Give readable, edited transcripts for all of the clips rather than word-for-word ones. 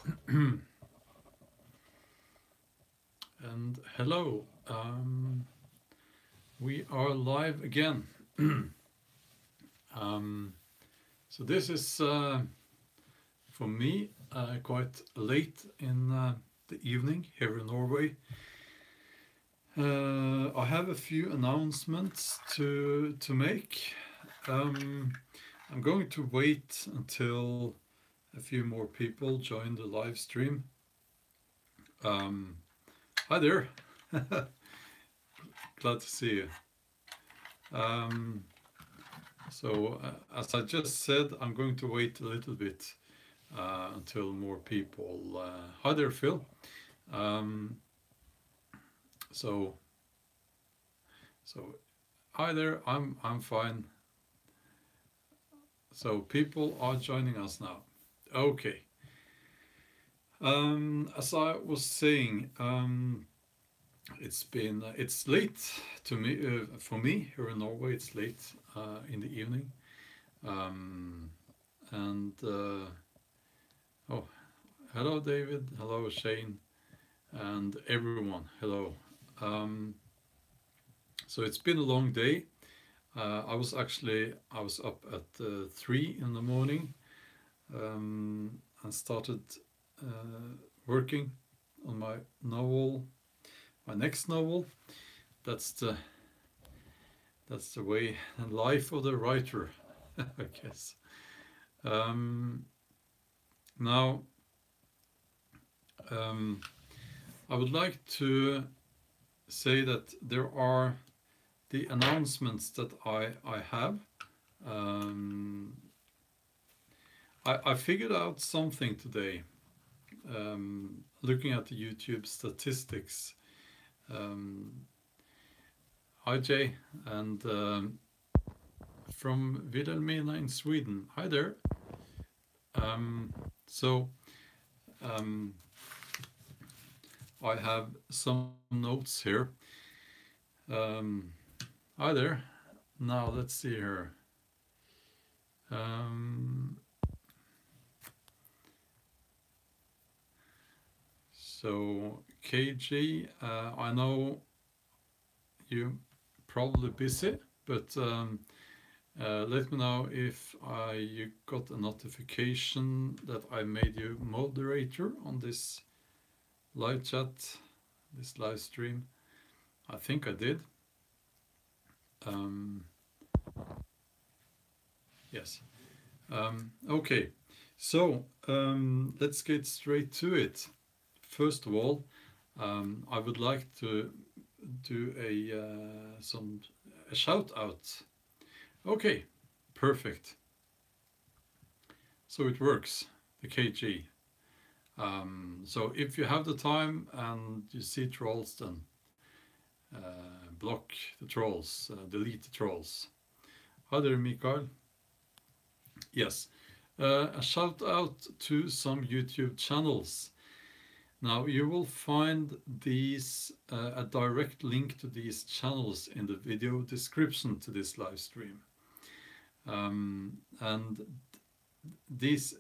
And hello, we are live again. So this is for me quite late in the evening here in Norway. I have a few announcements to make. I'm going to wait until a few more people join the live stream. Hi there. Glad to see you. As I just said, I'm going to wait a little bit until more people. Hi there, Phil. So hi there. I'm fine. So people are joining us now. Okay. As I was saying, it's late to me for me here in Norway. It's late in the evening, oh, hello David, hello Shane, and everyone. Hello. So it's been a long day. I was up at 3 in the morning and started working on my novel, my next novel. That's the way and life of the writer, I guess. Now, I would like to say that there are the announcements that I have. I figured out something today. Looking at the YouTube statistics. Hi Jay, and from Wilhelmina in Sweden. Hi there. I have some notes here. Hi there. Now let's see here. So KG, I know you're probably busy, but let me know if you got a notification that I made you moderator on this live chat, this live stream. I think I did. Yes. Okay, so let's get straight to it. First of all, I would like to do a shout out. Okay, perfect. So it works, the KG. So if you have the time and you see trolls, then block the trolls, delete the trolls. Hi there, Mikael. Yes, a shout out to some YouTube channels. Now you will find these a direct link to these channels in the video description to this live stream, and these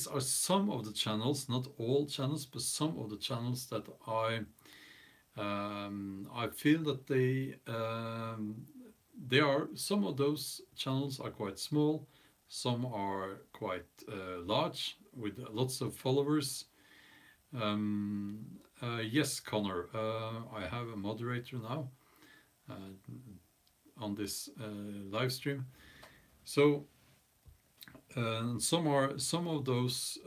are some of the channels, not all channels, but some of the channels that I feel that they are. Some of those channels are quite small, some are quite large with lots of followers. Yes, Connor, I have a moderator now on this live stream. So some of those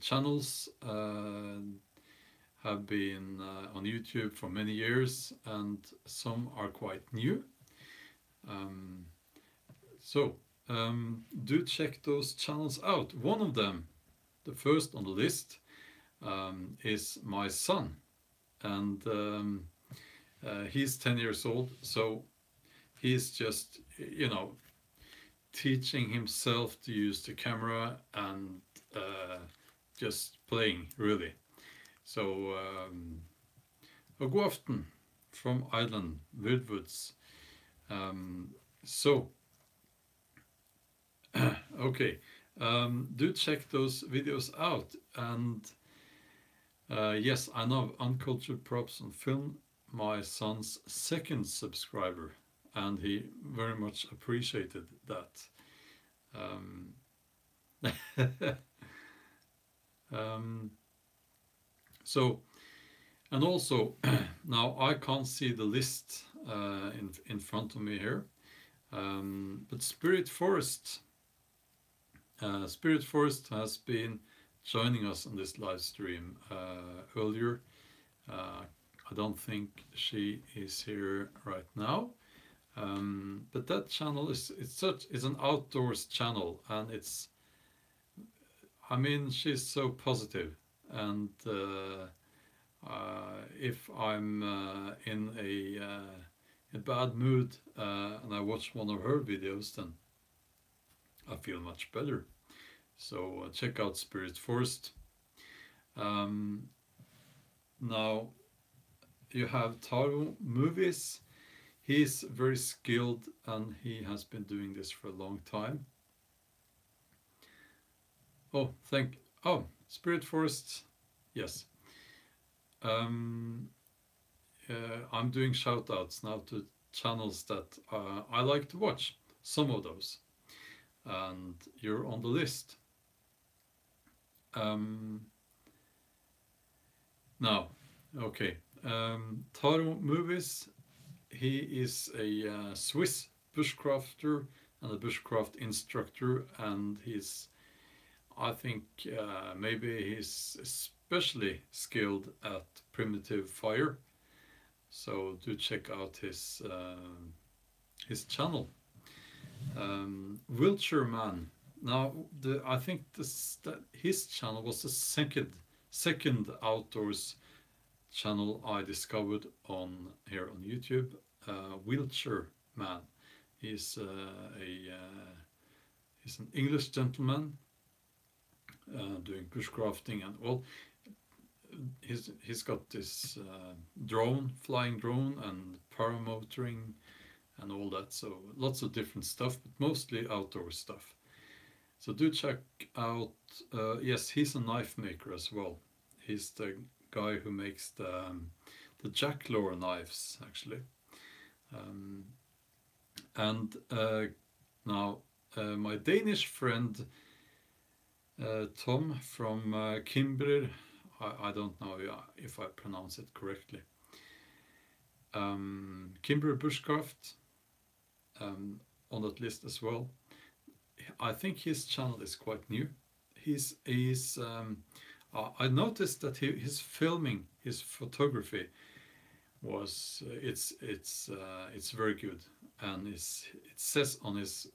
channels have been on YouTube for many years, and some are quite new. Do check those channels out. One of them, the first on the list, is my son, and he's 10 years old, so he's just, teaching himself to use the camera and just playing, really. So god aften from Ireland, Woodwoods. Okay, do check those videos out, and Yes, I know Uncultured Props on Film, my son's second subscriber, and he very much appreciated that. Um, so, and also, now I can't see the list in front of me here, but Spirit Forest has been joining us on this live stream earlier. I don't think she is here right now, but that channel is an outdoors channel, and I mean, she's so positive, and if I'm in a bad mood and I watch one of her videos, then I feel much better. So check out Spirit Forest. Now you have Taro Movies. He's very skilled and he has been doing this for a long time. Oh, Spirit Forest, yes. I'm doing shoutouts now to channels that I like to watch, some of those, and you're on the list. Now, okay, Taro Movies, he is a Swiss bushcrafter and a bushcraft instructor, and I think maybe he's especially skilled at primitive fire. So do check out his channel. Wiltshire Man. Now I think his channel was the second outdoors channel I discovered here on YouTube. Wiltshire Man. He's an English gentleman doing bushcrafting, and well, he's got this flying drone and paramotoring and all that, so lots of different stuff, but mostly outdoor stuff. So do check out, yes, he's a knife maker as well. He's the guy who makes the jacklaw knives, actually. Now my Danish friend Tom from Kimber, I don't know if I pronounce it correctly. Kimber Bushcraft on that list as well. I think his channel is quite new. I noticed that his filming, his photography was it's very good, and it says on his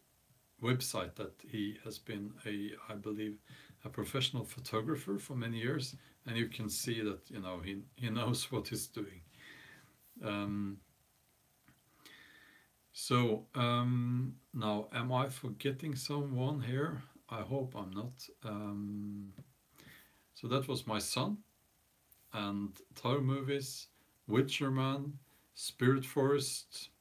website that he has been I believe a professional photographer for many years, and you can see that he knows what he's doing. Now, am I forgetting someone here? I hope I'm not. So that was my son, and Taro Movies, Witcher Man, Spirit Forest.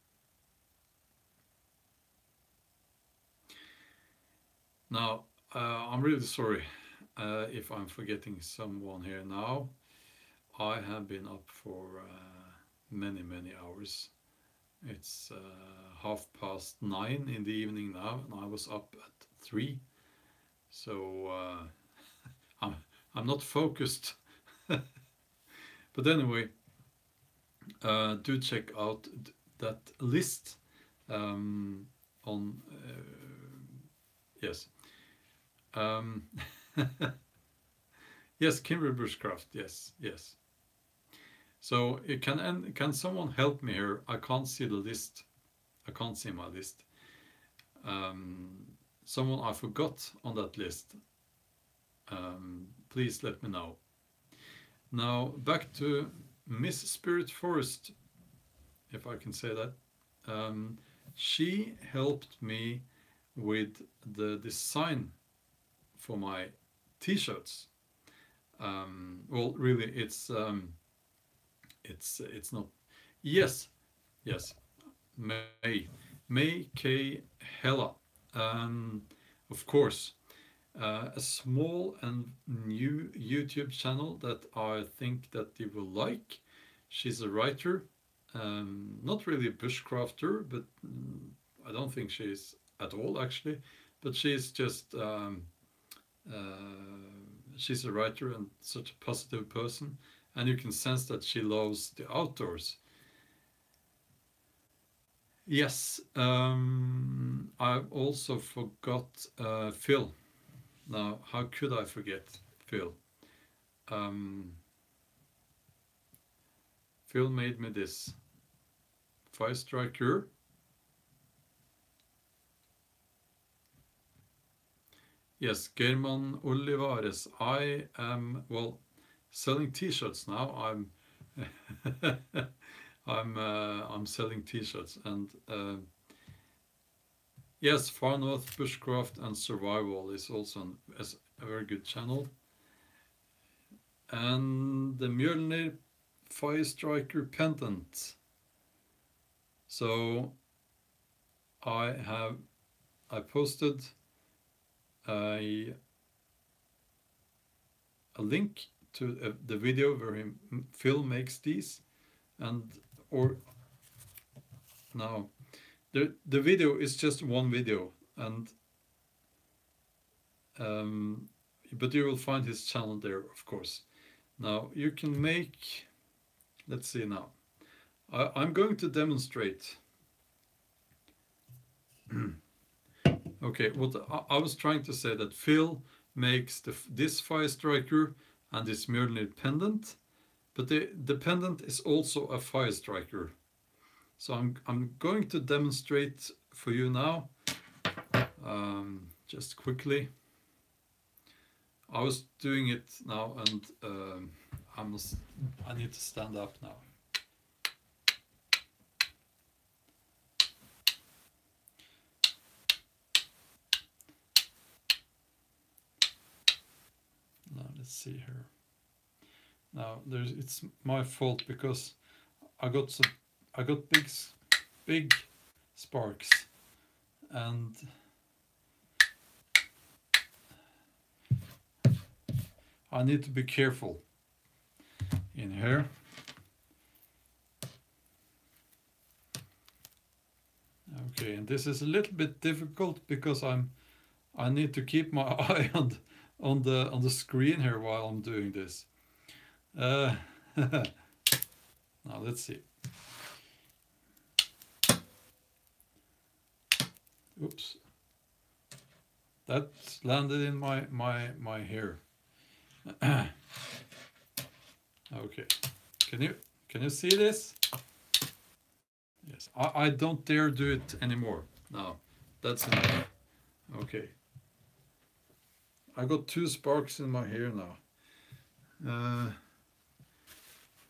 Now, I'm really sorry if I'm forgetting someone here now. I have been up for many hours. It's 9:30 in the evening now, and I was up at 3. So I'm not focused. But anyway, do check out that list on yes. Yes, Kimber Bushcraft. Yes. So can someone help me here? I can't see the list. I can't see my list. Someone I forgot on that list. Please let me know. Now back to Miss Spirit Forest, if I can say that. She helped me with the design for my t-shirts. Well, really, it's not. Yes, May K Hella. Of course, a small and new YouTube channel that I think that you will like. She's a writer, not really a bushcrafter, but I don't think she's at all actually, but she's just she's a writer and such a positive person, and you can sense that she loves the outdoors. Yes, I've also forgot Phil. Now, how could I forget Phil? Phil made me this fire striker. Yes, German Olivares. I am, well, selling t-shirts now. I'm selling t-shirts, and yes, Far North Bushcraft and Survival is also a very good channel. And the Mjolnir Fire Striker pendant. So I posted a link to the video where Phil makes these, and now the video is just one video, and but you will find his channel there, of course. Now you can make, let's see now. I'm going to demonstrate. Okay, what I was trying to say that Phil makes this fire striker and this Mjolnir pendant, but the pendant is also a fire striker. So I'm going to demonstrate for you now, just quickly. I was doing it now, and I need to stand up now. Now let's see here. Now it's my fault because I got big sparks, and I need to be careful in here. Okay, and this is a little bit difficult because I need to keep my eye on the screen here while I'm doing this. Now let's see. Oops, that landed in my hair. Okay, can you see this? Yes, I don't dare do it anymore. Now that's enough. Okay, I got 2 sparks in my hair now.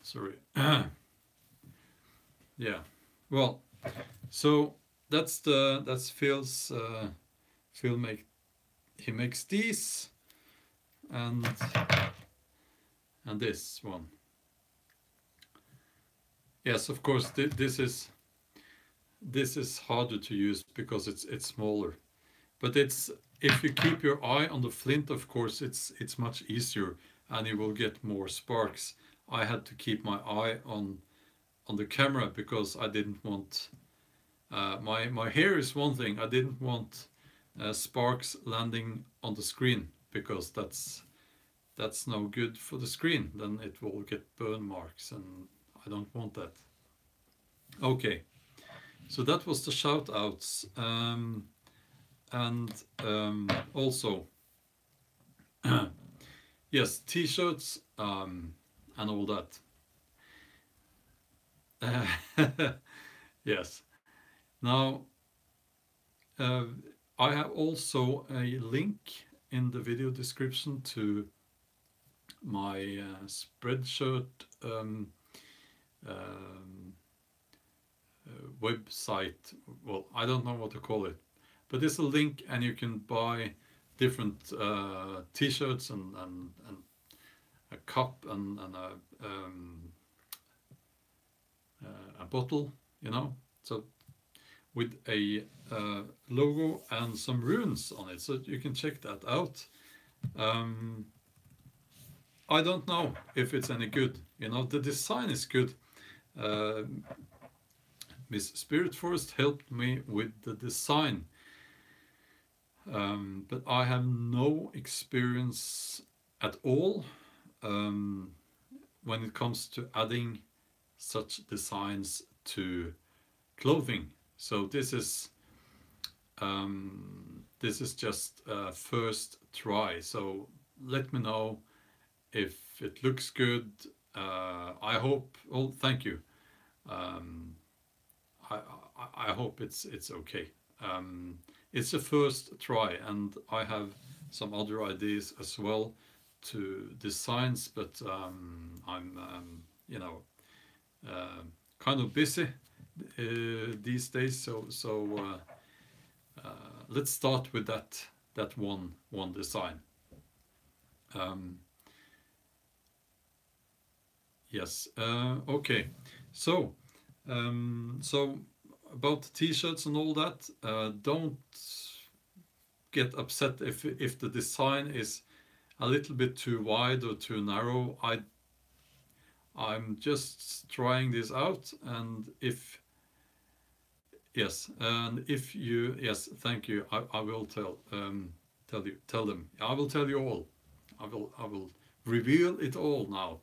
Sorry. Yeah, well, so that's Phil's. Phil makes these, and this one. Yes, of course, this is harder to use because it's smaller, but if you keep your eye on the flint, of course it's much easier, and you will get more sparks. I had to keep my eye on the camera because I didn't want my hair is one thing. I didn't want sparks landing on the screen because that's no good for the screen. Then it will get burn marks, and I don't want that. Okay, so that was the shout outs, and also yes, t-shirts and all that. Yes. Now I have also a link in the video description to my Spreadshirt website. Well, I don't know what to call it, but it's a link, and you can buy different t-shirts and a cup and a bottle, you know. So with a logo and some runes on it, so you can check that out. I don't know if it's any good. You know, the design is good. Miss Spirit Forest helped me with the design, but I have no experience at all when it comes to adding such designs to clothing. So this is just a first try. So let me know if it looks good. I hope. Oh, thank you. I hope it's okay. It's a first try, and I have some other ideas as well to designs, but I'm you know, kind of busy these days. So let's start with that one design. Yes. Okay. So about the t-shirts and all that, don't get upset if the design is a little bit too wide or too narrow. I'm just trying this out, and if you, yes, thank you. I will tell them. I will tell you all. I will reveal it all now.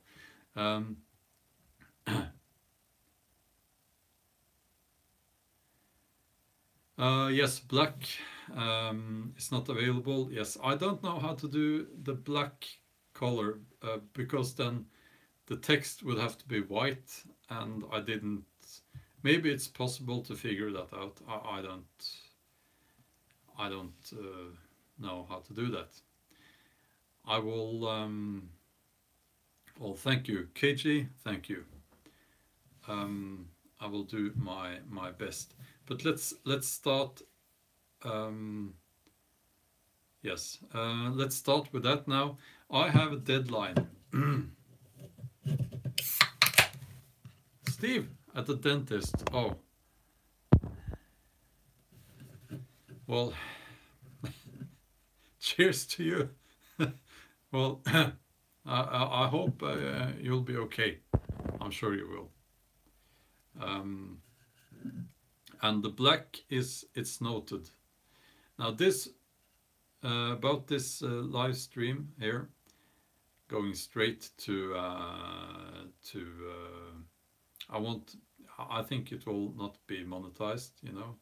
Yes, black is not available. Yes, I don't know how to do the black color because then the text would have to be white, and I didn't. Maybe it's possible to figure that out. I don't know how to do that. I will. Well, thank you, KG. Thank you. I will do my best. But let's start. Yes, let's start with that now. I have a deadline. Steve at the dentist. Oh, well, cheers to you. Well, I hope you'll be okay. I'm sure you will. And the black it's noted. Now this about this live stream here, going straight to I think it will not be monetized. You know,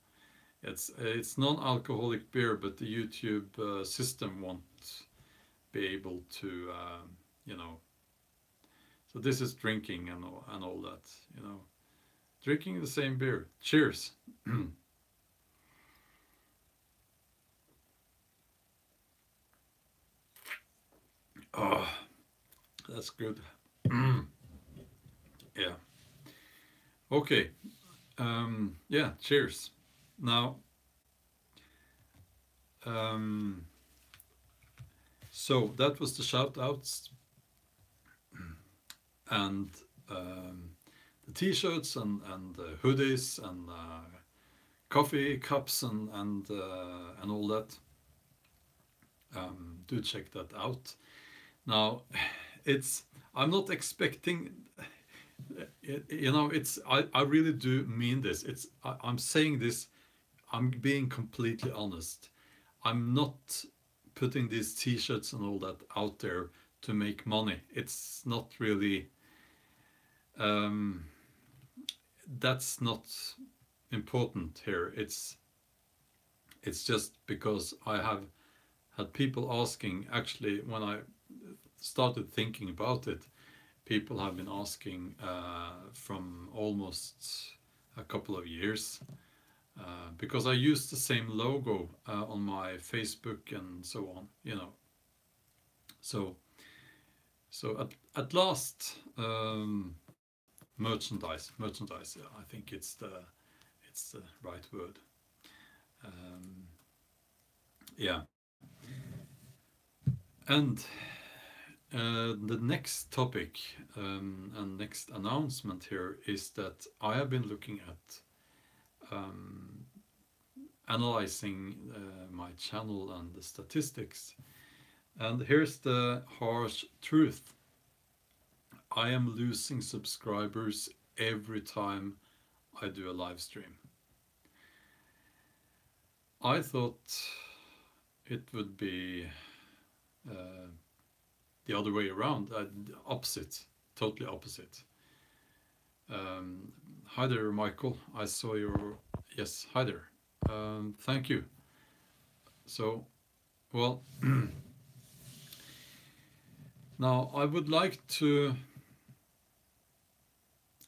it's non-alcoholic beer, but the YouTube system won't be able to you know. So this is drinking and all that, you know. Drinking the same beer. Cheers. Oh, that's good. Yeah. Okay. Yeah, cheers. Now, so that was the shout outs and the t-shirts and hoodies and coffee cups and all that. Do check that out. Now, I'm not expecting, you know, I really do mean this. I'm saying this, I'm being completely honest. I'm not putting these t-shirts and all that out there to make money. It's not really, that's not important here. It's just because I have had people asking, actually, when I started thinking about it, people have been asking from almost a couple of years, because I use the same logo on my Facebook and so on, you know. So at last, merchandise. Yeah, I think it's the right word. Yeah. And the next topic and next announcement here is that I have been looking at analyzing my channel and the statistics. And here's the harsh truth. I am losing subscribers every time I do a live stream. I thought it would be the other way around, opposite, totally opposite. Hi there, Michael. I saw your, yes, hi there. Thank you. So, well, now I would like to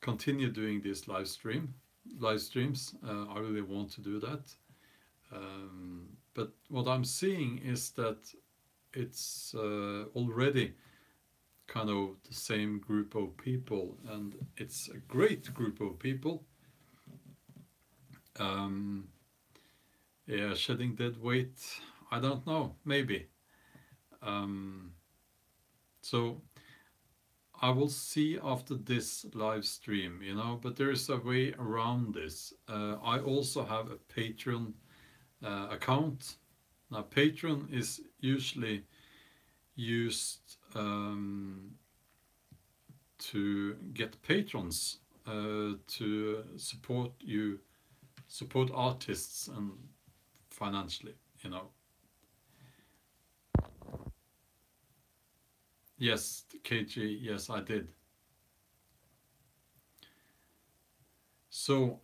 continue doing these live streams. I really want to do that. But what I'm seeing is that it's already kind of the same group of people, and it's a great group of people. Yeah, shedding dead weight, I don't know, maybe. So I will see after this live stream, you know, but there is a way around this. I also have a Patreon account. Now, Patreon is usually used to get patrons to support artists and financially, you know. Yes, KG, yes, I did. So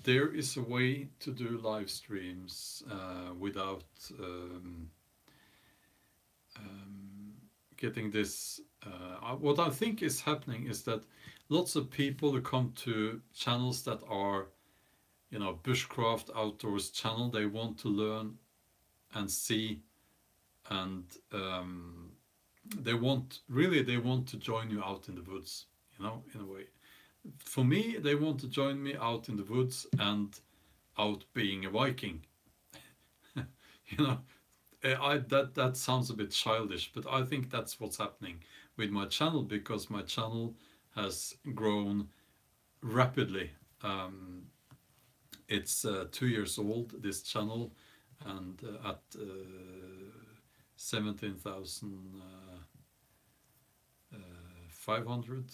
there is a way to do live streams without getting this. What I think is happening is that lots of people who come to channels that are, you know, bushcraft outdoors channel, they want to learn and see, and they want to join you out in the woods, you know, in a way. For me, they want to join me out in the woods and out being a Viking. You know, that sounds a bit childish, but I think that's what's happening with my channel, because my channel has grown rapidly. It's 2 years old, this channel, and at 17,500,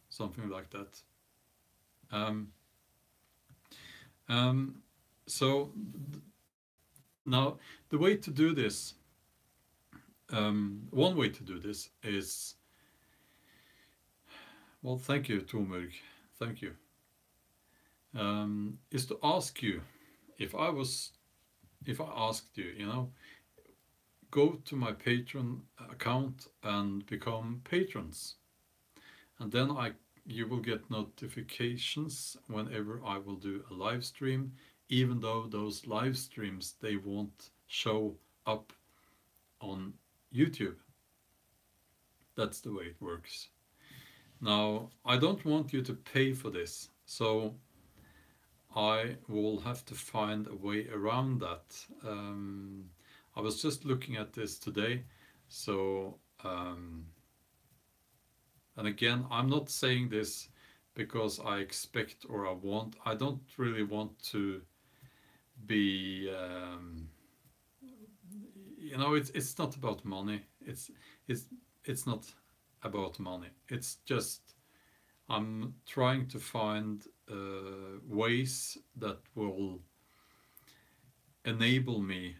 something like that. So now the way to do this, one way to do this is, well, thank you, Tormurg, thank you, is to ask you, if I asked you, you know, go to my Patreon account and become patrons, and then you will get notifications whenever I will do a live stream, even though those live streams, they won't show up on YouTube. That's the way it works. Now, I don't want you to pay for this, so I will have to find a way around that. I was just looking at this today, so and again, I'm not saying this because I expect or I don't really want to be, you know, it's not about money. It's not about money. It's just, I'm trying to find ways that will enable me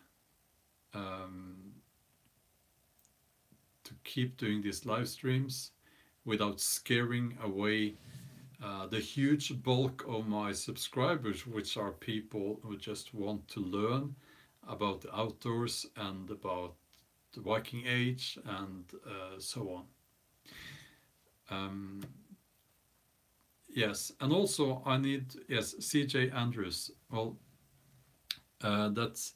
to keep doing these live streams without scaring away the huge bulk of my subscribers, which are people who just want to learn about the outdoors and about the Viking Age and so on. Yes, and also I need, yes, CJ Andrews. Well, that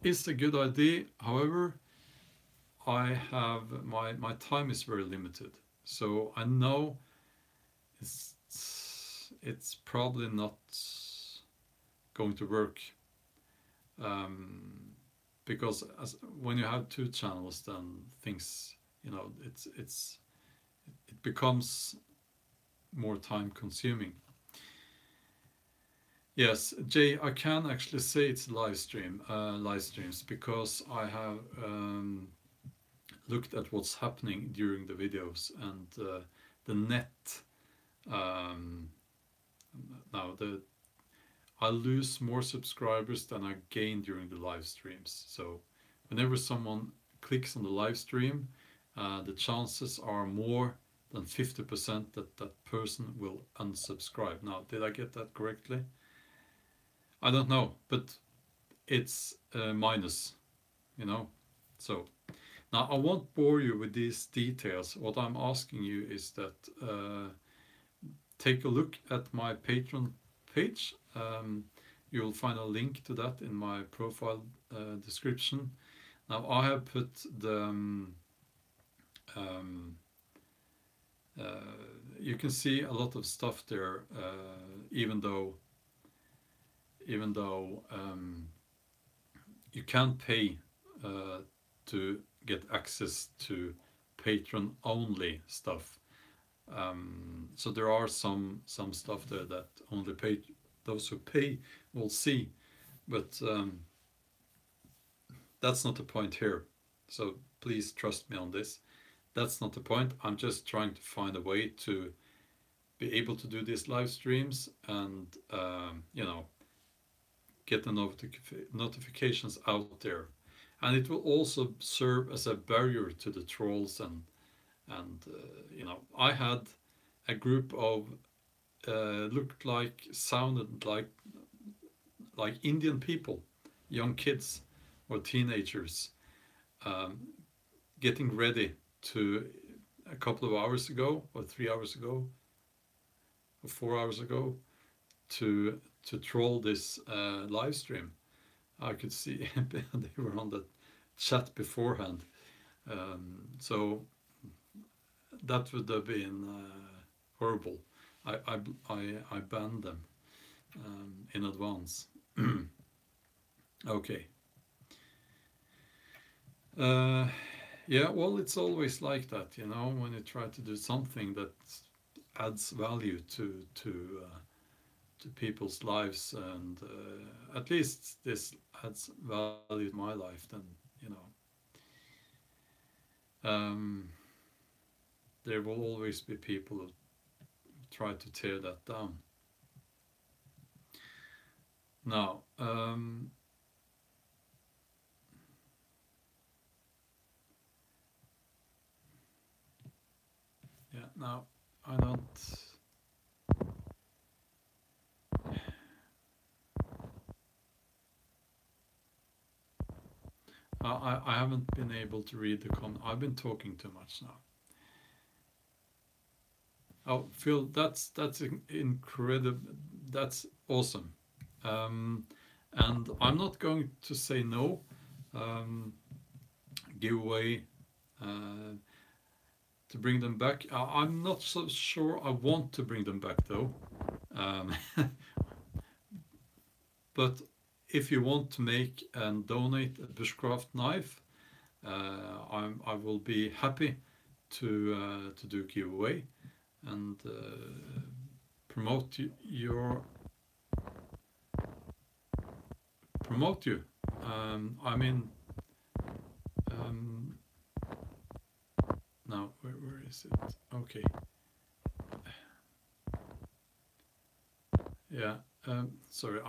is a good idea. However, I have my time is very limited, so I know it's probably not going to work, because when you have two channels, then things, you know, it becomes more time consuming. Yes, Jay, I can actually say it's live streams, because I have looked at what's happening during the videos, and the net. Um, now I lose more subscribers than I gain during the live streams. So whenever someone clicks on the live stream, the chances are more than 50% that that person will unsubscribe. Now, did I get that correctly? I don't know, but it's minus, you know. So now I won't bore you with these details. What I'm asking you is that take a look at my Patreon page. You'll find a link to that in my profile description. Now I have put the you can see a lot of stuff there, even though you can't pay to get access to Patreon only stuff. So there are some stuff there that only those who pay will see, but that's not the point here. So please trust me on this. That's not the point. I'm just trying to find a way to be able to do these live streams and you know, get the notifications out there, and it will also serve as a barrier to the trolls and you know, I had a group of sounded like Indian people, young kids or teenagers, getting ready to a couple of hours ago or 3 hours ago or 4 hours ago to troll this live stream. I could see they were on the chat beforehand, so that would have been horrible. I banned them in advance. Okay. Yeah, well, it's always like that, you know, when you try to do something that adds value to people's lives, and at least this adds value to my life, then, you know, there will always be people who try to tear that down. Now, yeah, now I don't. I haven't been able to read the comment. I've been talking too much now. Oh, Phil, that's incredible. That's awesome. And I'm not going to say no. Giveaway to bring them back. I'm not so sure I want to bring them back though. But if you want to make and donate a bushcraft knife, I will be happy to do giveaway and promote you. I mean, now where is it? Okay. Yeah. Sorry.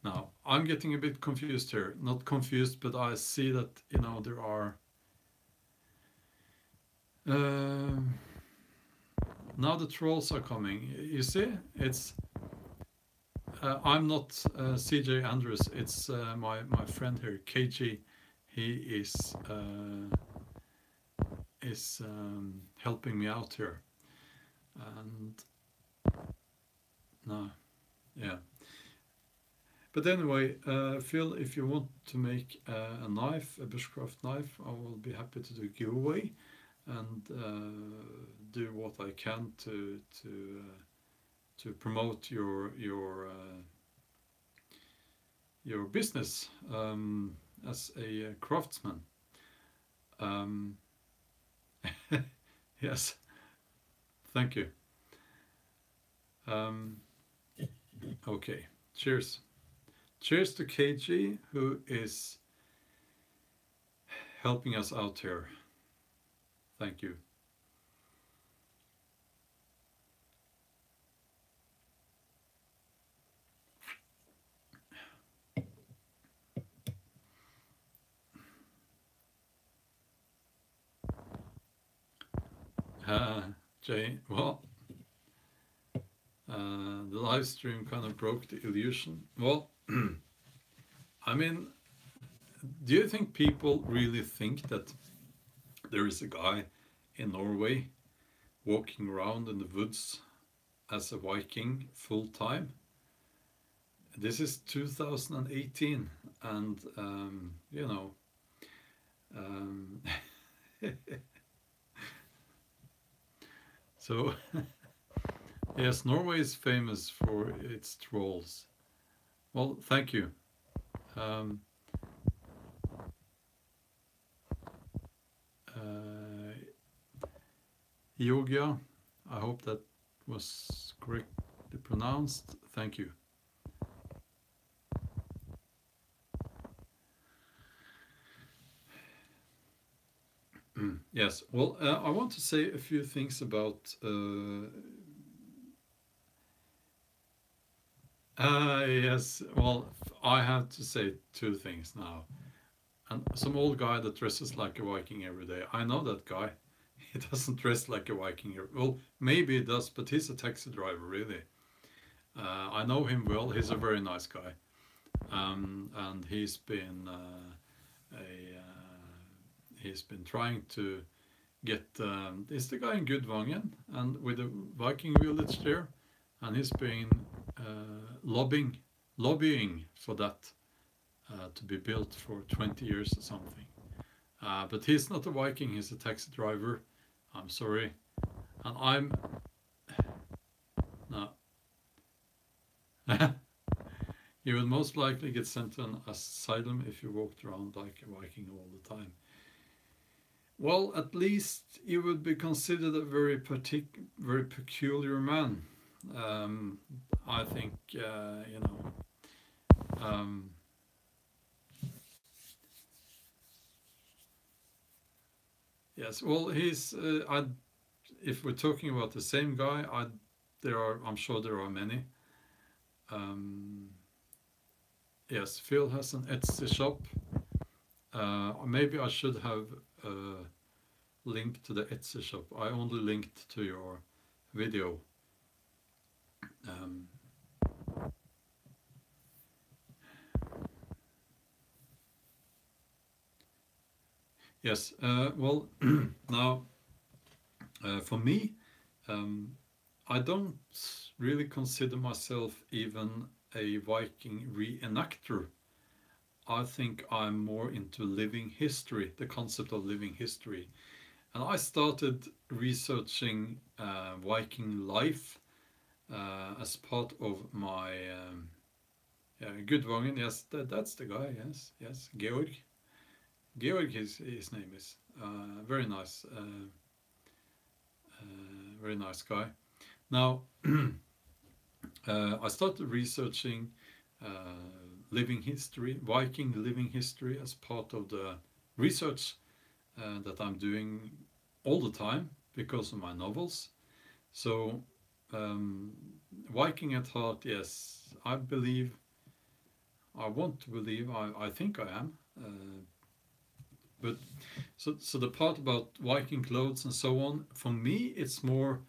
Now I'm getting a bit confused here. Not confused, but I see that, you know, there are. Now the trolls are coming. You see, it's. I'm not CJ Andrews. It's my friend here, KG. He is helping me out here, and no, yeah. But anyway, Phil, if you want to make a knife, a bushcraft knife, I will be happy to do a giveaway and do what I can to promote your business as a craftsman. Yes, thank you. Okay, cheers. Cheers to KG, who is helping us out here. Thank you. Jay, well, the live stream kind of broke the illusion. Well, I mean, do you think people really think that there is a guy in Norway walking around in the woods as a Viking full time? This is 2018, and you know, so yes, Norway is famous for its trolls. Well, thank you. Yoga, I hope that was correctly pronounced. Thank you. Yes, well, I want to say a few things about yes, well, I have to say two things now. And some old guy that dresses like a Viking every day. I know that guy. He doesn't dress like a Viking. Well, maybe he does, but he's a taxi driver, really. I know him well. He's a very nice guy. And he's been trying to get. It's the guy in Gudvangen, and with the Viking village there, and he's been lobbying for that to be built for 20 years or something. But he's not a Viking, he's a taxi driver. I'm sorry. And I'm... No. You would most likely get sent to an asylum if you walked around like a Viking all the time. Well, at least you would be considered a very peculiar man. I think, you know... Yes, well, he's. If we're talking about the same guy, I'm sure there are many. Yes, Phil has an Etsy shop. Maybe I should have linked to the Etsy shop. I only linked to your video. Yes, well, now, for me, I don't really consider myself even a Viking reenactor. I think I'm more into living history, the concept of living history. And I started researching Viking life as part of my Gudvangen. Yes, that's the guy, yes, Georg. Georg, his name is. Very nice guy. Now, I started researching living history, Viking living history, as part of the research that I'm doing all the time because of my novels. So, Viking at heart, yes, I want to believe, I think I am. But so the part about Viking clothes and so on, for me, it's more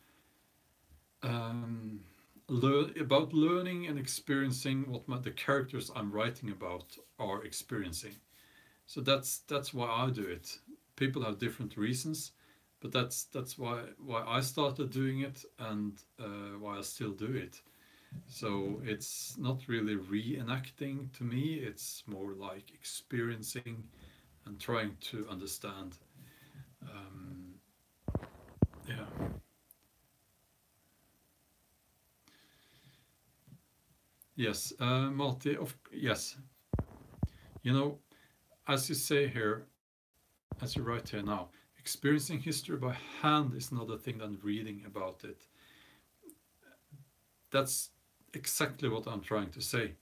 about learning and experiencing what the characters I'm writing about are experiencing. So that's why I do it. People have different reasons, but that's why I started doing it, and why I still do it. So it's not really reenacting to me. It's more like experiencing and trying to understand. Yeah. Yes, Marty. Yes. You know, as you say here, as you write here now, experiencing history by hand is another thing than reading about it. That's exactly what I'm trying to say,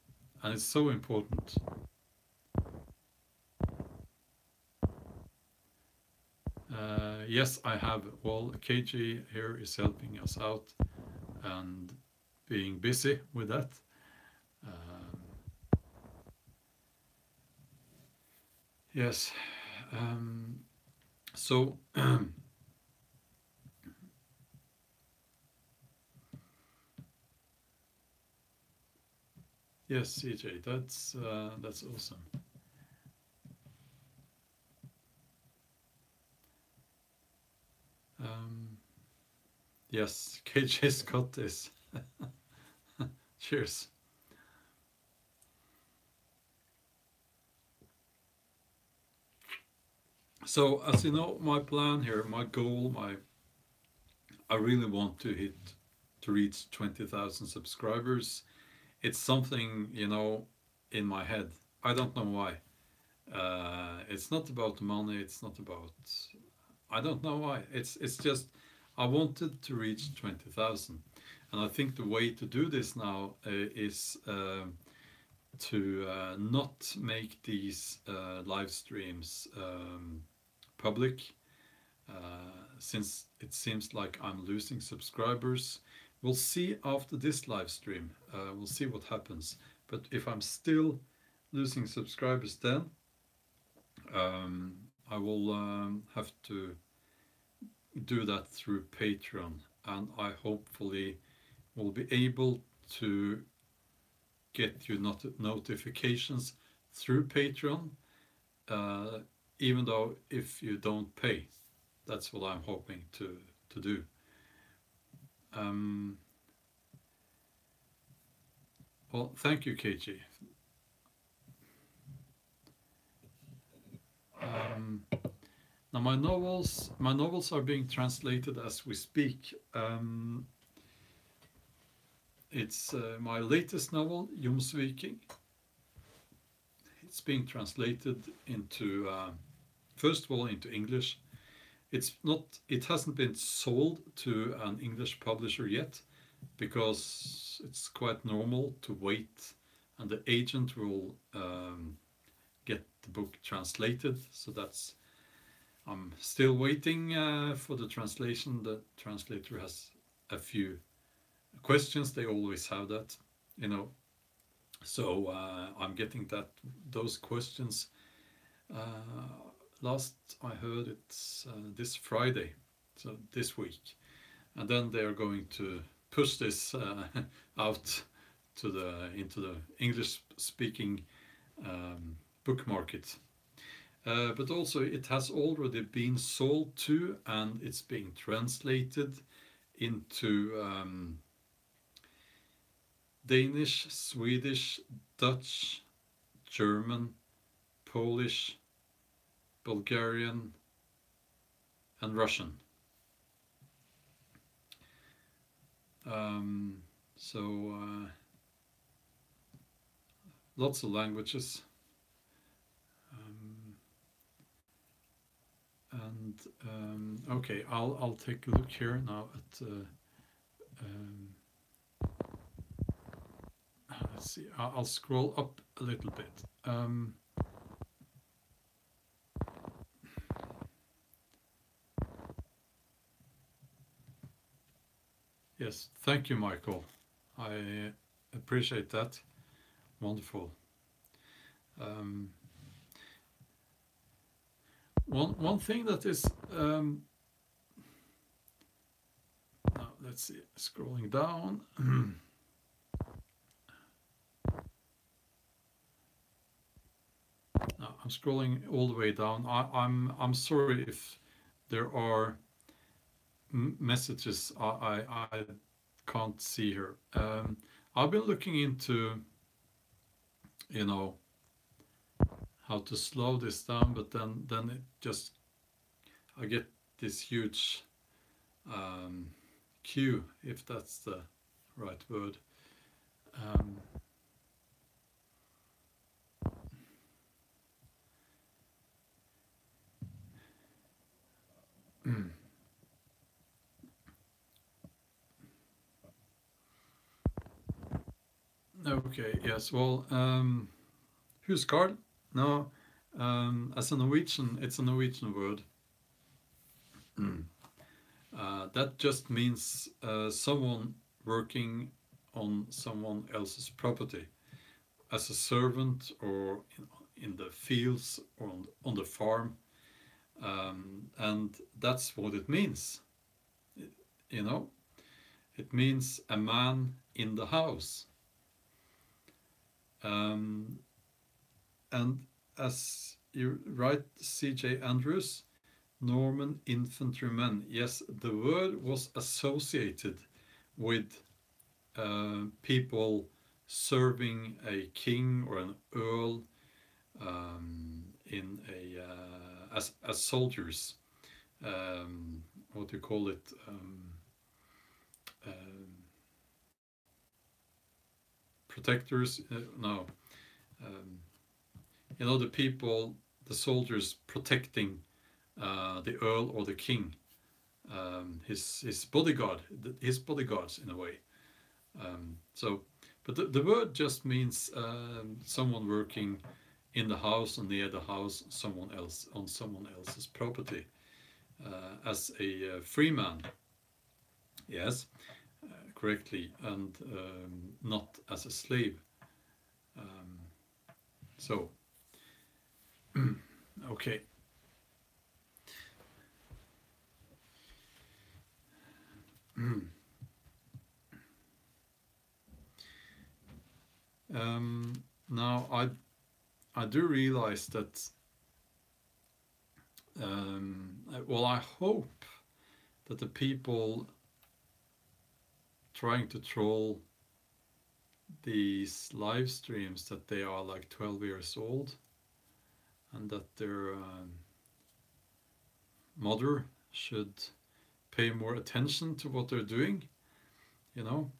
and it's so important. Yes, I have. Well, KG here is helping us out and being busy with that. Yes. So yes, CJ, that's awesome. Yes, KJ's got this. Cheers. So, as you know, my plan here, my goal, I really want to reach 20,000 subscribers. It's something, you know, in my head. I don't know why. It's not about money. It's not about. I don't know why. It's just I wanted to reach 20,000, and I think the way to do this now is to not make these live streams public, since it seems like I'm losing subscribers. We'll see after this live stream. We'll see what happens. But if I'm still losing subscribers, then I will have to do that through Patreon, and I hopefully will be able to get you notifications through Patreon, even though if you don't pay. That's what I'm hoping to do. Well, thank you, KG. Now my novels are being translated as we speak. It's my latest novel, Jomsviking. It's being translated into, first of all, into English. It hasn't been sold to an English publisher yet, because it's quite normal to wait, and the agent will get the book translated. So I'm still waiting for the translation. The translator has a few questions. They always have that, you know. So I'm getting those questions. Last I heard, it's this Friday, so this week, and then they are going to push this out into the English-speaking book market. But also it has already been sold to, and it's being translated into Danish, Swedish, Dutch, German, Polish, Bulgarian, and Russian. Lots of languages. Okay, I'll take a look here now at. Let's see. I'll scroll up a little bit. Yes, thank you, Michael. I appreciate that. Wonderful. One thing that is now, let's see, scrolling down. Now, I'm scrolling all the way down. I'm sorry if there are messages I can't see here. I've been looking into, you know, how to slow this down, but then it just, I get this huge queue, if that's the right word. Okay, yes, well, huskarl, no, as a Norwegian, it's a Norwegian word. That just means someone working on someone else's property, as a servant or in the fields or on the farm, and that's what it means. You know, it means a man in the house. And as you write, C.J. Andrews, Norman infantrymen. Yes, the word was associated with people serving a king or an earl in a as soldiers. What do you call it? Protectors? No. You know, the people, the soldiers protecting the earl or the king, his bodyguard, his bodyguards in a way. So, but the word just means someone working in the house or near the house, someone else on someone else's property, as a free man. Yes, correctly, and not as a slave. So, okay. Now I do realize that. Well, I hope that the people trying to troll these live streams, that they are like 12 years old, and that their mother should pay more attention to what they're doing, you know.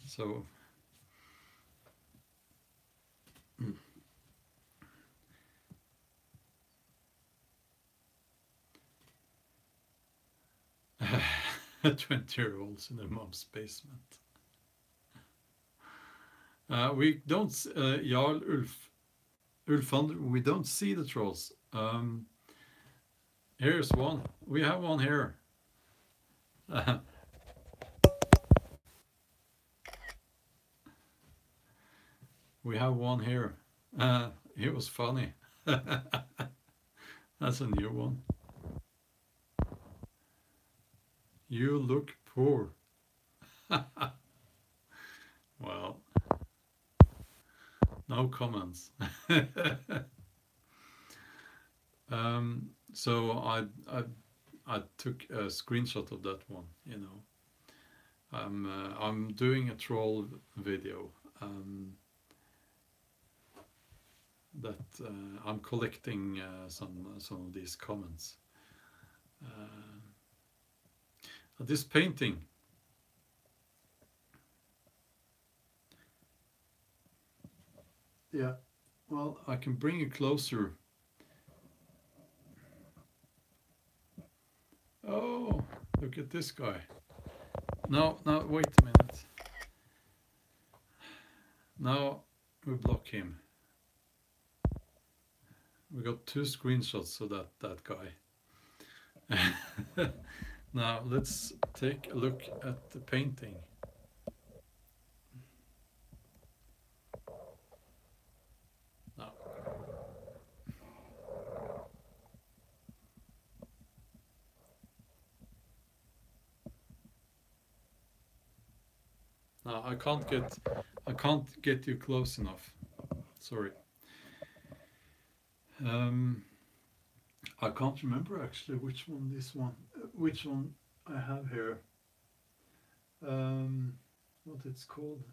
So – 20-year-olds in their mom's basement. We don't, Jarl Ulfander, we don't see the trolls. Here's one. We have one here. We have one here. It was funny. That's a new one. You look poor. Well, no comments. So I took a screenshot of that one. You know, I'm doing a troll video. That I'm collecting some of these comments. This painting. Yeah, well, I can bring it closer. Oh, look at this guy. No, wait a minute. Now we block him. We got 2 screenshots of that guy. Now let's take a look at the painting. Now I can't get you close enough. Sorry. I can't remember actually which one I have here. What it's called?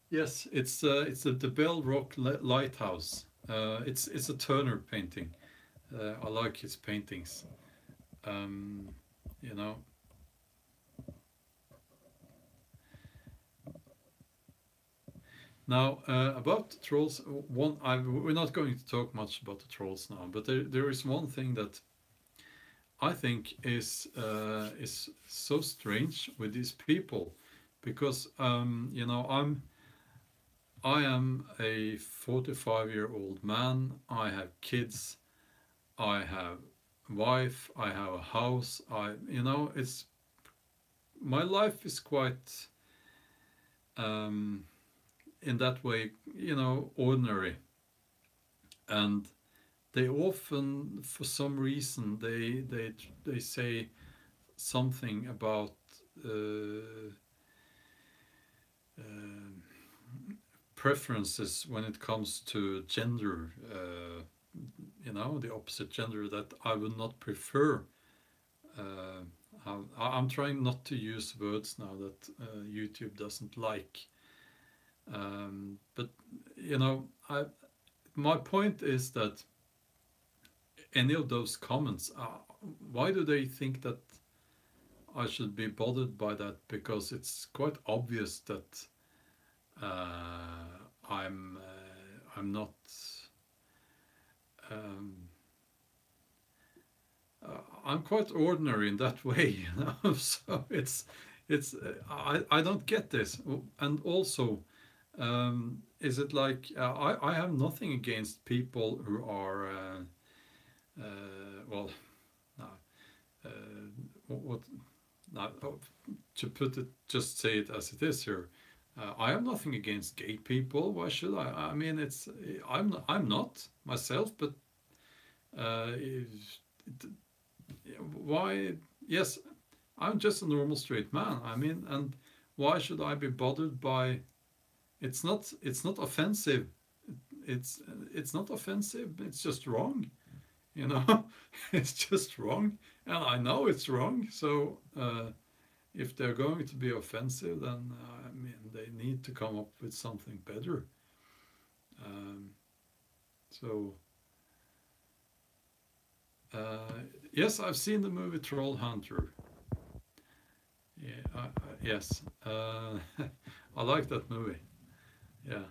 Yes, it's the Bell Rock Lighthouse. It's a Turner painting. I like his paintings. You know. Now, about the trolls, we're not going to talk much about the trolls now, but there is one thing that I think is so strange with these people, because you know, I am a 45-year-old man. I have kids. I have wife. I have a house. You know, it's my life is quite in that way, you know, ordinary. And they often, for some reason, they say something about uh, preferences when it comes to gender, you know, the opposite gender, that I would not prefer. I'm trying not to use words now that YouTube doesn't like. But you know, my point is that any of those comments, why do they think that I should be bothered by that? Because it's quite obvious that I'm not. Um, I'm quite ordinary in that way, you know. So I don't get this. And also, is it like I have nothing against people who are well, no, uh, what now, to put it, just say it as it is here. I have nothing against gay people. Why should I? I mean, I'm not myself, but why? Yes, I'm just a normal straight man. I mean, and why should I be bothered by? It's not offensive. It's not offensive. It's just wrong. You know, it's just wrong, and I know it's wrong. So if they're going to be offensive, then I mean they need to come up with something better. Um, so yes, I've seen the movie Troll Hunter. Yeah, yes, I like that movie. Yeah.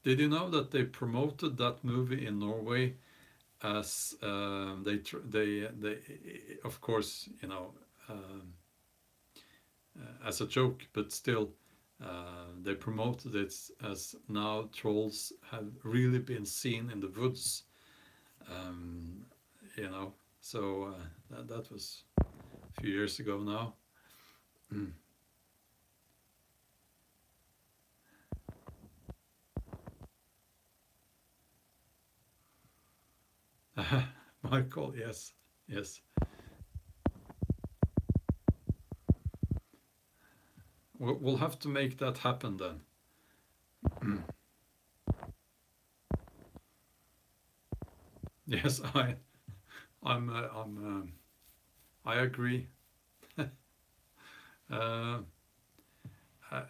Did you know that they promoted that movie in Norway as they of course, you know, as a joke, but still they promoted it as now trolls have really been seen in the woods, um, you know. So that was a few years ago now. Michael, yes, yes. We'll have to make that happen then. Yes, I agree. Uh,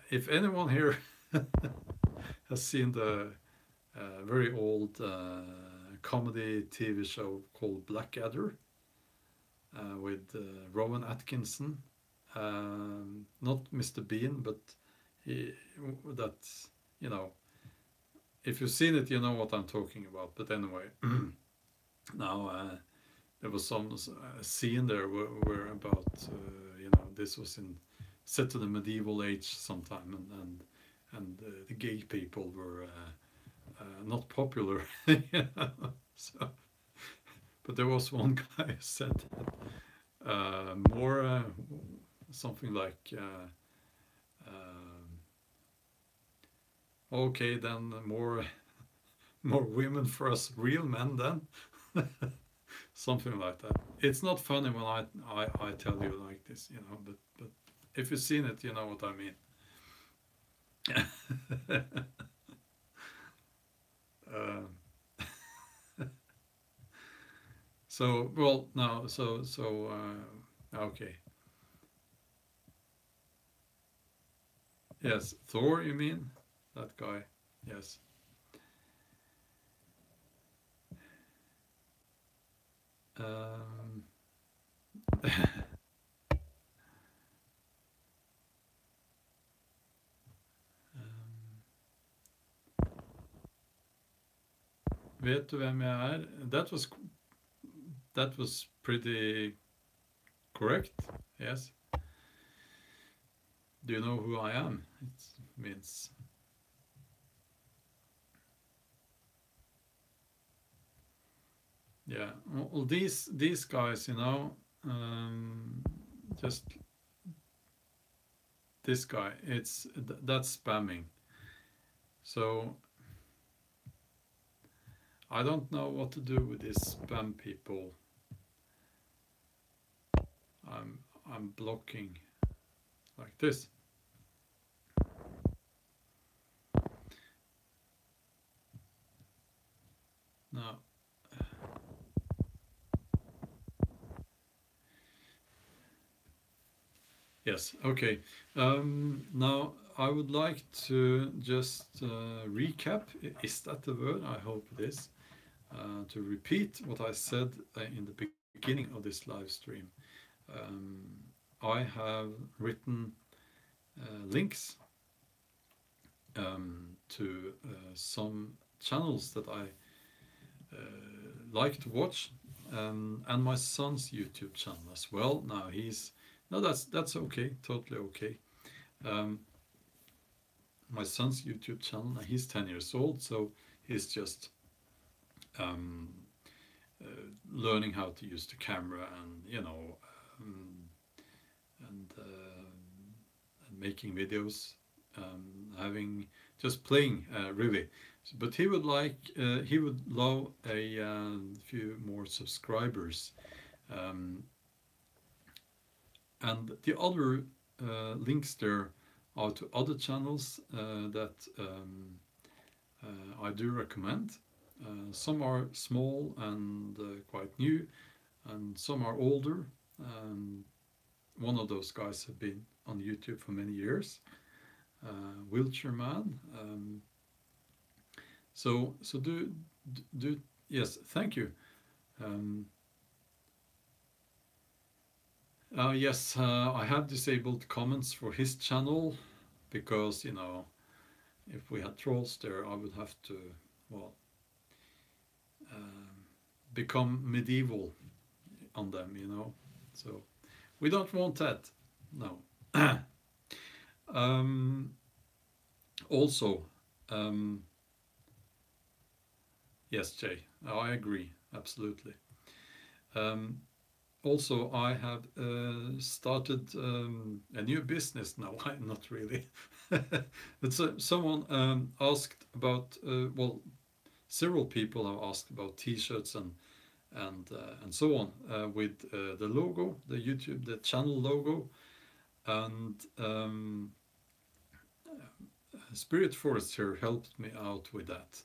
if anyone here has seen the very old comedy TV show called Blackadder with Rowan Atkinson, not Mr. Bean, but he, that, you know, if you've seen it, you know what I'm talking about. But anyway, now there was some scene there where about you know, this was in set to the medieval age sometime, and the gay people were not popular. You know? So, but there was one guy who said more something like okay, then more women for us real men then. Something like that. It's not funny when I tell you like this, you know, but if you've seen it, you know what I mean. So well, no, okay, yes, Thor, you mean that guy? Yes. Um, vet du hvem jeg er? That was that was pretty correct. Yes. Do you know who I am? It means. Yeah. Well, these guys, you know, just this guy. That's spamming. So I don't know what to do with these spam people. I'm blocking like this. Now, yes, okay. Now I would like to just recap. Is that the word? I hope it is. To repeat what I said in the beginning of this live stream. I have written links to some channels that I like to watch, and my son's YouTube channel as well. Now that's okay, totally okay. My son's YouTube channel, he's 10 years old, so he's just learning how to use the camera, and you know, and making videos, just playing really. But he would love a few more subscribers, and the other links there are to other channels that I do recommend. Some are small and quite new, and some are older. One of those guys have been on YouTube for many years, Wheelchair Man. So do yes, thank you. Yes, I have disabled comments for his channel because, you know, if we had trolls there, I would have to, well, become medieval on them, you know. So we don't want that. No. Also, yes, Jay, I agree, absolutely. Also, I have started a new business now. Not really, but someone asked about. Well, several people have asked about T-shirts and so on with the logo, the YouTube, the channel logo, and Spirit Forest here helped me out with that.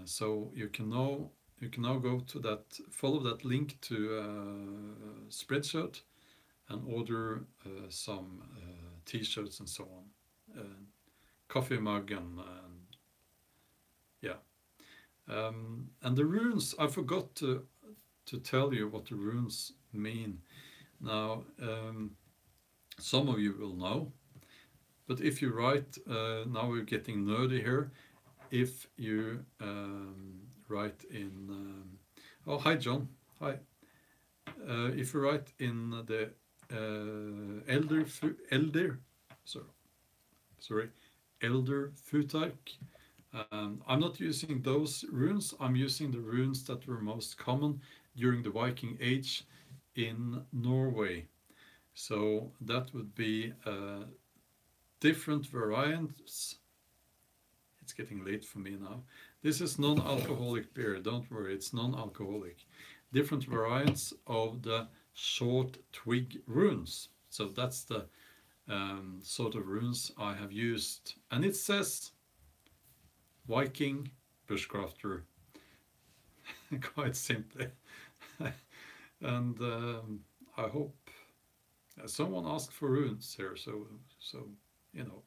So you can now go to that, follow that link to Spreadshirt, and order some T-shirts and so on, coffee mug and yeah. And the runes, I forgot to tell you what the runes mean. Now, some of you will know, but if you write, now we're getting nerdy here. If you write in, oh, hi John, hi. If you write in the elder Futark, I'm not using those runes. I'm using the runes that were most common during the Viking Age in Norway. So that would be different variants. It's getting late for me now. This is non-alcoholic beer. Don't worry, it's non-alcoholic. Different variants of the short twig runes. So that's the sort of runes I have used. And it says Viking Bushcrafter, quite simply. And I hope someone asked for runes here, so you know.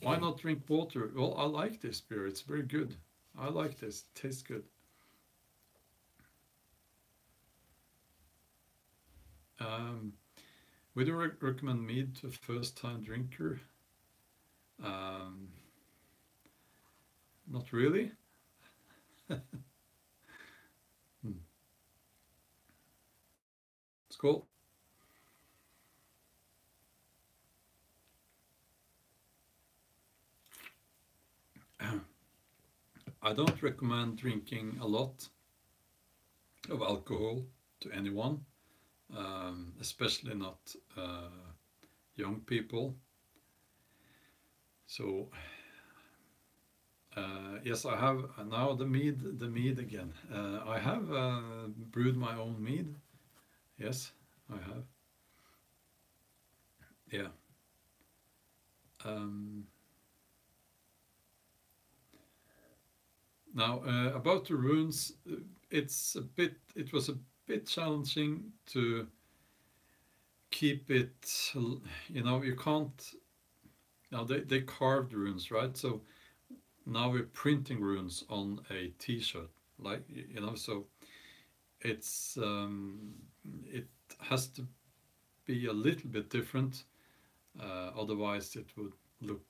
Why not drink water? Well, I like this beer. It's very good. I like this. It tastes good. Would you recommend mead to a first-time drinker? Not really. Hmm. Skål. I don't recommend drinking a lot of alcohol to anyone, especially not young people. So yes, I have now the mead again. I have brewed my own mead. Yes, I have. Yeah. Um, Now about the runes, it was a bit challenging to keep it. You can't. Now they carved runes, right? So now we're printing runes on a T-shirt, like so it has to be a little bit different. Otherwise, it would look.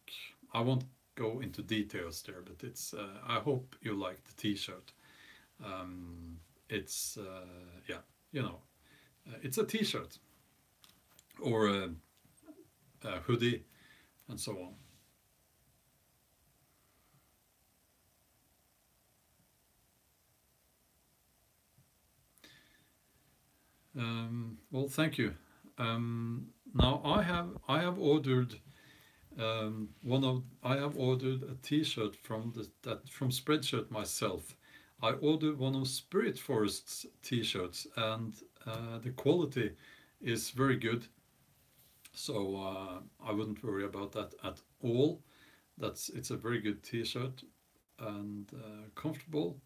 I won't go into details there, but it's. I hope you like the T-shirt. It's yeah, it's a T-shirt or a hoodie and so on. Well, thank you. Now I have ordered I have ordered a T-shirt from Spreadshirt myself. I ordered one of Spirit Forest's T-shirts, and the quality is very good. So I wouldn't worry about that at all. It's a very good T-shirt and comfortable.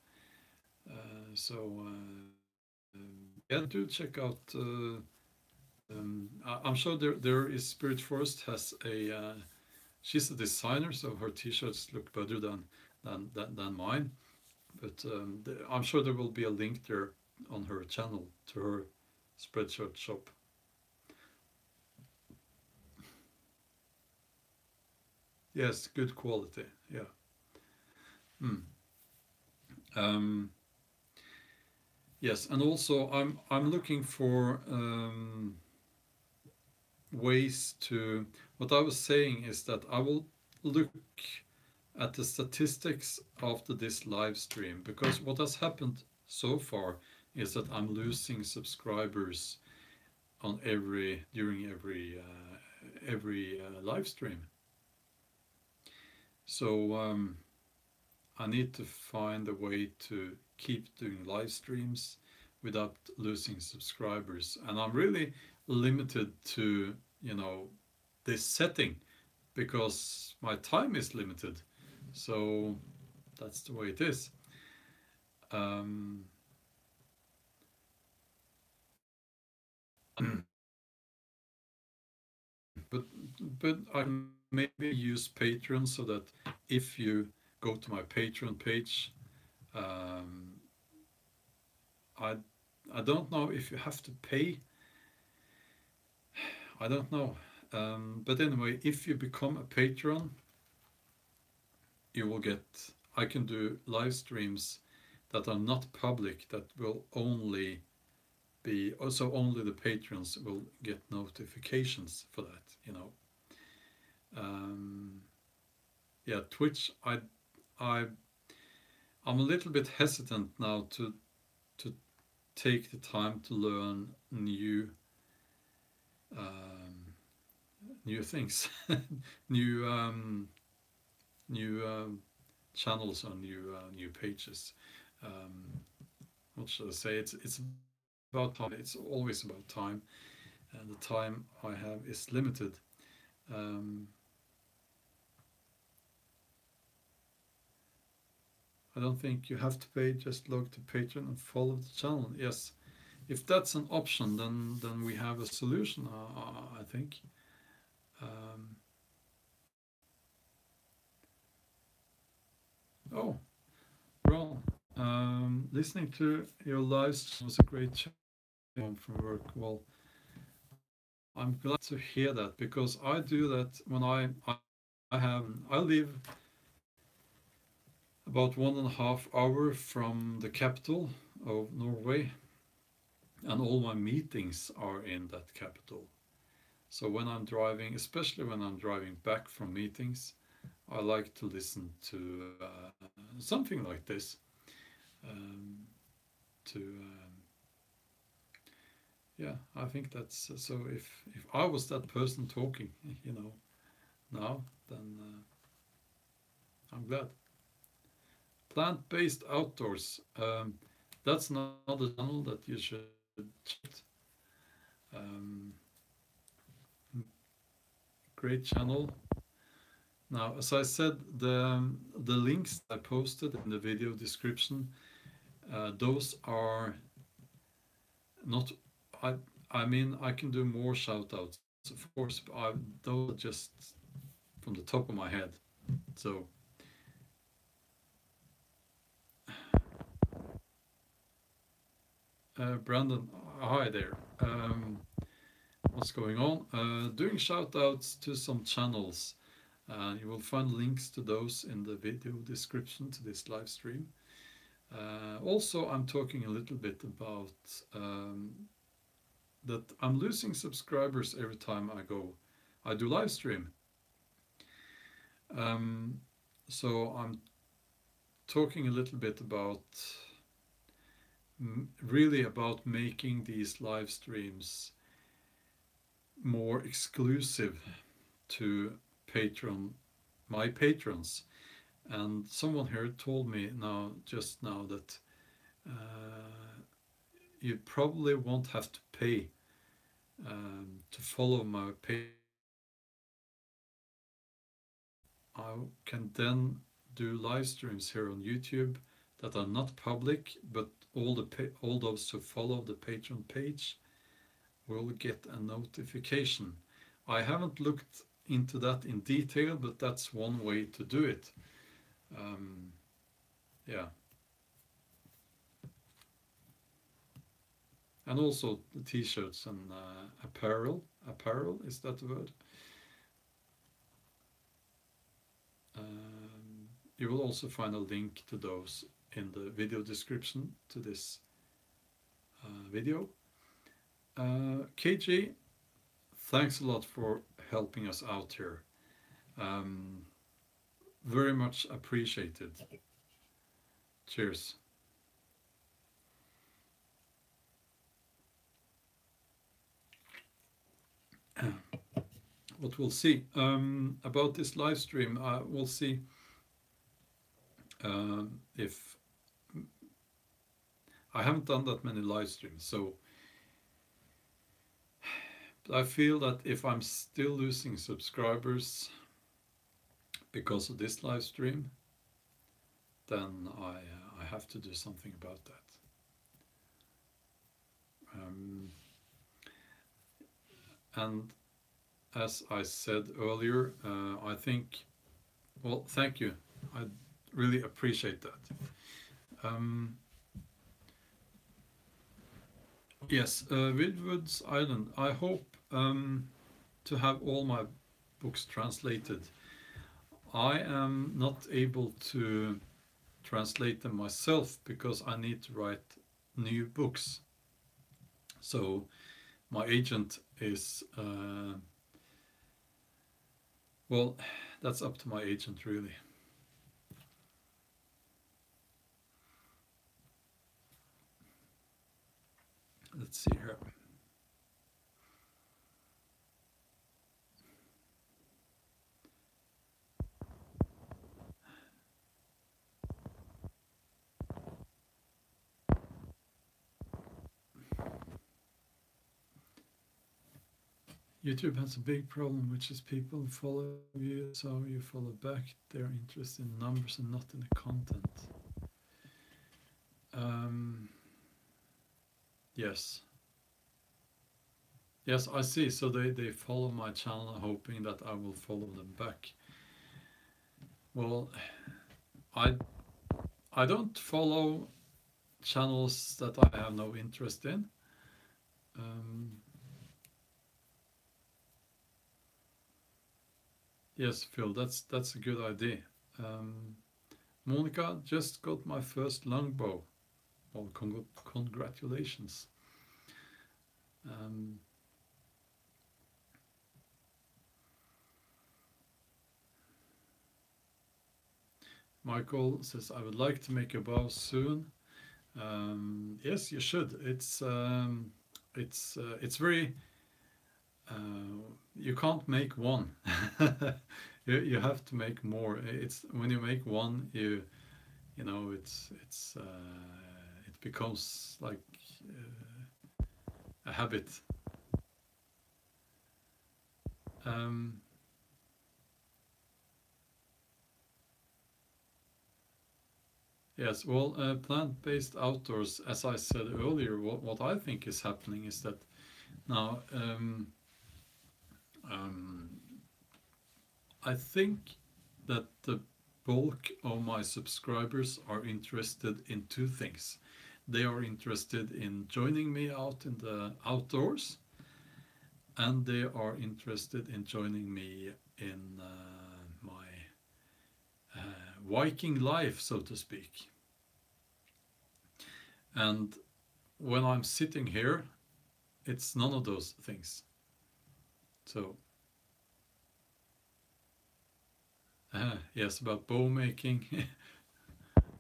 Yeah, do check out. I'm sure there is Spirit Forest has a. She's a designer, so her T-shirts look better than mine. But I'm sure there will be a link there on her channel to her Spreadshirt shop. Yes, good quality. Yeah. Mm. Um, yes, and also I'm looking for ways to. What I was saying is that I will look at the statistics after this live stream, because what has happened so far is that I'm losing subscribers on during every live stream. So I need to find a way to keep doing live streams without losing subscribers, and I'm really limited to this setting because my time is limited. So that's the way it is. Um, but I maybe use Patreon so that if you go to my Patreon page, um, I I don't know if you have to pay. I don't know. But anyway, if you become a patron, you will get. I can do live streams that are not public, that will only be also only the patrons will get notifications for that. Um, yeah, Twitch. I I'm a little bit hesitant now to take the time to learn new things, new new channels or new pages. Um, what should I say? It's about time. It's always about time, and the time I have is limited. Um, I don't think you have to pay. Just log to Patreon and follow the channel. Yes, if that's an option, then we have a solution. I think. Um, oh, well, listening to your live stream was a great chat from work. Well, I'm glad to hear that because I do that when I live about 1.5 hours from the capital of Norway, and all my meetings are in that capital. So when I'm driving, especially when I'm driving back from meetings, I like to listen to something like this. Yeah, I think that's so. If I was that person talking, now, then I'm glad. Plant-based outdoors. That's another channel that you should check. Great channel. Now, as I said, the links I posted in the video description, those are not. I mean, I can do more shout-outs, of course, but those are just from the top of my head. So Brandon, hi there. What's going on? Doing shout-outs to some channels. You will find links to those in the video description to this live stream. Also, I'm talking a little bit about that I'm losing subscribers every time I do live stream. So I'm talking a little bit about really about making these live streams more exclusive to my patrons. And someone here told me just now that you probably won't have to pay to follow my page. I can then do live streams here on YouTube that are not public, but all those who follow the Patreon page will get a notification. I haven't looked into that in detail, but that's one way to do it. Yeah. And also the t-shirts and apparel. Apparel, is that the word? You will also find a link to those in the video description to this video. KG, thanks a lot for helping us out here. Very much appreciated. Cheers. What we'll see about this live stream, we'll see if I haven't done that many live streams, so I feel that if I'm still losing subscribers because of this live stream, then I have to do something about that. And as I said earlier, I think, well, thank you. I really appreciate that. Yes, Wildwood's Island. I hope to have all my books translated. I am not able to translate them myself because I need to write new books. So my agent is, well, that's up to my agent really. Let's see here. YouTube has a big problem, which is people follow you, so you follow back. They're interested in numbers and not in the content. Yes. Yes, I see. So they follow my channel hoping that I will follow them back. Well, I don't follow channels that I have no interest in. Yes, Phil, that's a good idea. Monica, just got my first longbow. Well, congratulations. Michael says, I would like to make a bow soon. Yes, you should. It's very, you can't make one. you have to make more. It's when you make one, you know, it becomes like a habit. Yes, well, plant-based outdoors, as I said earlier, what I think is happening is that now I think that the bulk of my subscribers are interested in two things. They are interested in joining me out in the outdoors, and they are interested in joining me in my Viking life, so to speak. And when I'm sitting here, it's none of those things. So, yes, about bow making.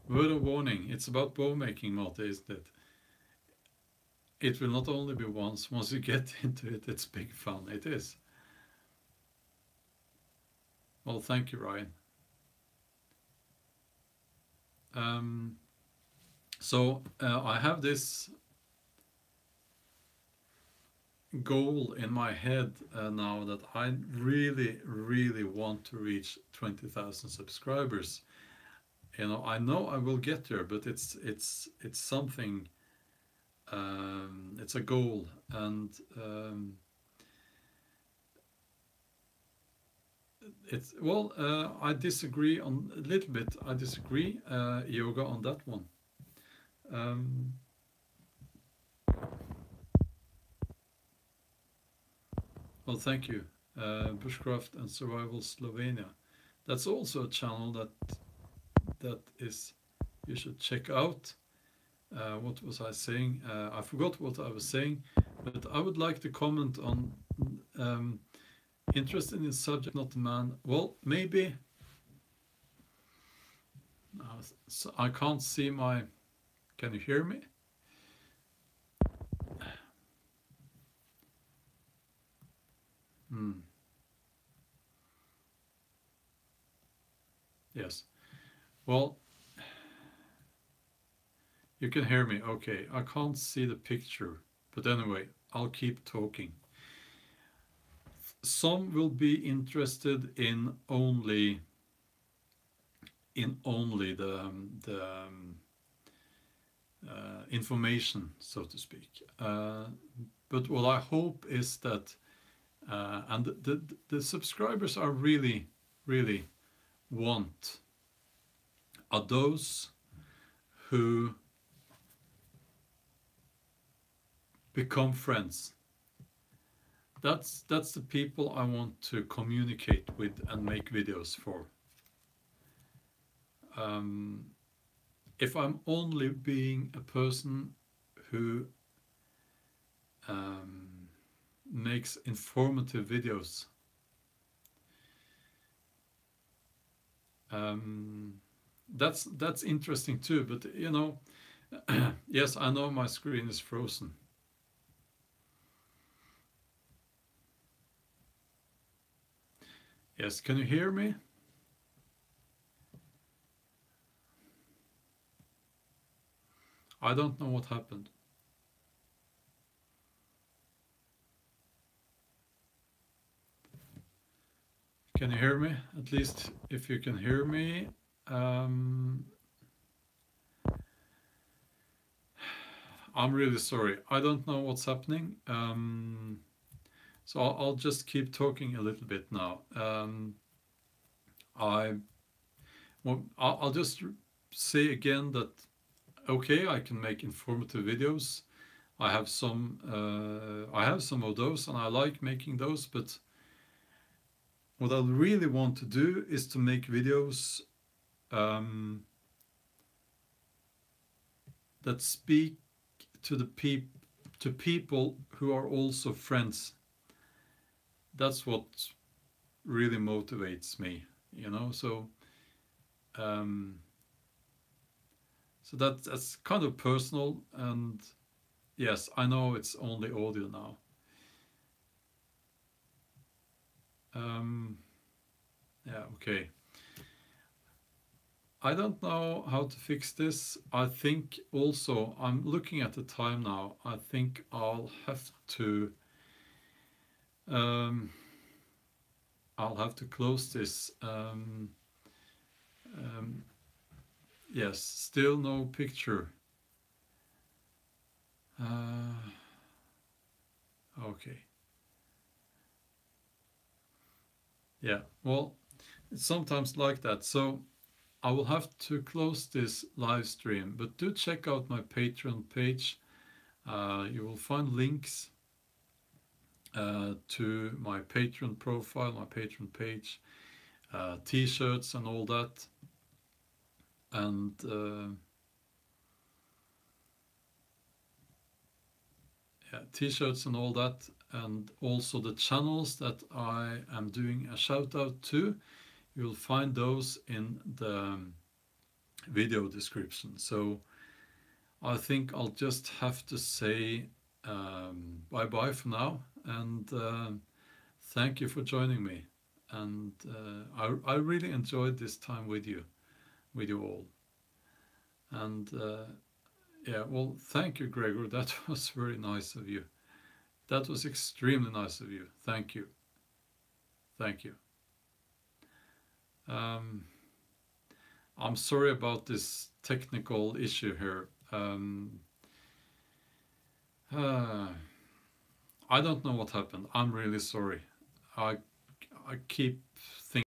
Word of warning, it's about bow making, Mate, isn't it? It will not only be once you get into it, it's big fun. It is. Well, thank you, Ryan. So I have this goal in my head now that I really, really want to reach 20,000 subscribers. You know I will get there, but it's something. It's a goal, and it's well. I disagree on a little bit. I disagree, Yoga, on that one. Well, thank you. Bushcraft and Survival Slovenia. That's also a channel that is you should check out. What was I saying? I forgot what I was saying, but I would like to comment on interested in subject, not the man. Well, maybe so I can't see my. Can you hear me? Yes. Well, you can hear me. Okay. I can't see the picture, but anyway, I'll keep talking. Some will be interested in only the information, so to speak. But what I hope is that, and the subscribers are really want are those who become friends. That's the people I want to communicate with and make videos for. If I'm only being a person who makes informative videos, that's interesting too. But you know, yes, I know my screen is frozen. Yes, can you hear me? I don't know what happened. Can you hear me? At least if you can hear me. I'm really sorry. I don't know what's happening. So I'll just keep talking a little bit now. I'll just say again that, okay, I can make informative videos. I have some of those, and I like making those. But what I really want to do is to make videos that speak to the people who are also friends. That's what really motivates me, you know. So that's kind of personal, and yes, I know it's only audio now. Yeah, okay. I don't know how to fix this. I think also, I'm looking at the time now, I think I'll have to close this. Yes, still no picture. Okay. Yeah, well, it's sometimes like that. So I will have to close this live stream, but do check out my Patreon page. You will find links to my Patreon profile, my Patreon page, t-shirts and all that. And yeah, t-shirts and all that, and also the channels that I am doing a shout out to. You'll find those in the video description. So I think I'll just have to say bye-bye for now, and thank you for joining me. And I really enjoyed this time with you all. And yeah, well, thank you, Gregor. That was very nice of you. That was extremely nice of you. Thank you. Thank you. I'm sorry about this technical issue here. I don't know what happened. I'm really sorry. I keep thinking